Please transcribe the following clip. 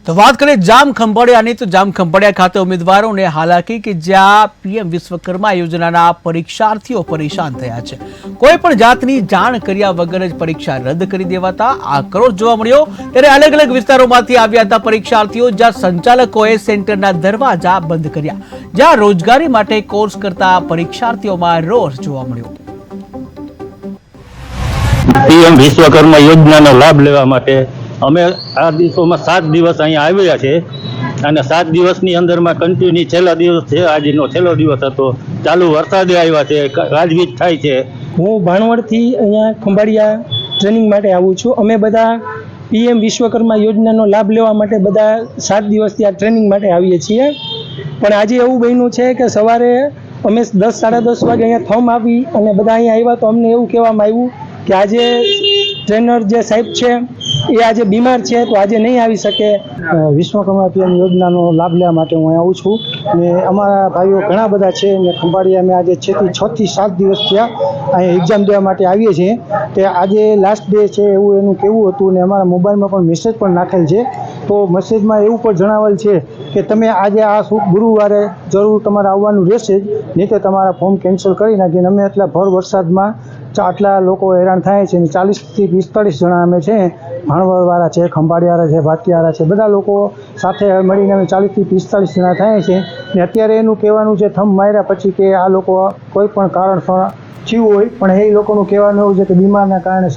તો વાત કરીએ જામખંભાળિયાની તો જામખંભાળિયા ખાતે ઉમેદવારોને હાલાકી કે જ્યાં પીએમ વિશ્વકર્મા યોજનાના પરીક્ષાર્થીઓ પરેશાન થયા છે। કોઈ પણ જાતની જાણ કર્યા વગર જ પરીક્ષા રદ કરી દેવાતા આક્રોશ જોવા મળ્યો। ત્યારે અલગ અલગ વિસ્તારોમાંથી આવ્યા હતા પરીક્ષાર્થીઓ, જ્યાં સંચાલકોએ સેન્ટરના દરવાજા બંધ કર્યા, જ્યાં રોજગારી માટે કોર્સ કરતા પરીક્ષાર્થીઓમાં રોષ જોવા મળ્યો। પીએમ વિશ્વકર્મા યોજનાનો લાભ લેવા માટે અમે આ દિવસોમાં 7 દિવસ અહીંયા આવ્યા છે અને 7 દિવસની અંદરમાં કન્ટિન્યુ છેલ્લા દિવસ છે, આજનો છેલ્લો દિવસ હતો, ચાલુ વરસાદે આવ્યા છે, ગાજવીજ થાય છે। હું ભાણવડથી અહીંયા ખંભાળિયા ટ્રેનિંગ માટે આવું છું। અમે બધા પીએમ વિશ્વકર્મા યોજનાનો લાભ લેવા માટે બધા 7 દિવસથી આ ટ્રેનિંગ માટે આવીએ છીએ, પણ આજે એવું બન્યું છે કે સવારે અમે 10 સાડા 10 વાગે અહીંયા થમ આવી અને બધા અહીંયા આવ્યા તો અમને એવું કહેવામાં આવ્યું કે આજે ટ્રેનર જે સાહેબ છે એ આજે બીમાર છે તો આજે નહીં આવી શકે। વિશ્વકર્મા પીએમ યોજનાનો લાભ લેવા માટે હું આવું છું અને અમારા ભાઈઓ ઘણા બધા છે અને ખંભાળિયા અમે આજે 6 થી 7 દિવસ થયા અહીંયા એક્ઝામ દેવા માટે આવીએ છીએ। તે આજે લાસ્ટ ડે છે એવું એનું કહેવું હતું અને અમારા મોબાઈલમાં પણ મેસેજ પણ નાખેલ છે, તો મેસેજમાં એવું પણ જણાવેલ છે કે તમે આજે આ ગુરુવારે જરૂર તમારે આવવાનું રહેશે જ, નહીં તો તમારા ફોર્મ કેન્સલ કરી નાખીને અમે એટલા ભર વરસાદમાં આટલા લોકો હેરાન થાય છે અને 40 થી 45 જણા અમે છે, ભાણવડવાળા છે, ખંભાળિયાવાળા છે, ભાતિયાવાળા છે, બધા લોકો સાથે મળીને અમે 40 થી 45 જણા થાય છે। ને અત્યારે એનું કહેવાનું છે થંભ માર્યા પછી કે આ લોકો કોઈ પણ કારણસર થયું હોય, પણ એ લોકોનું કહેવાનું એવું છે કે બીમારના કારણે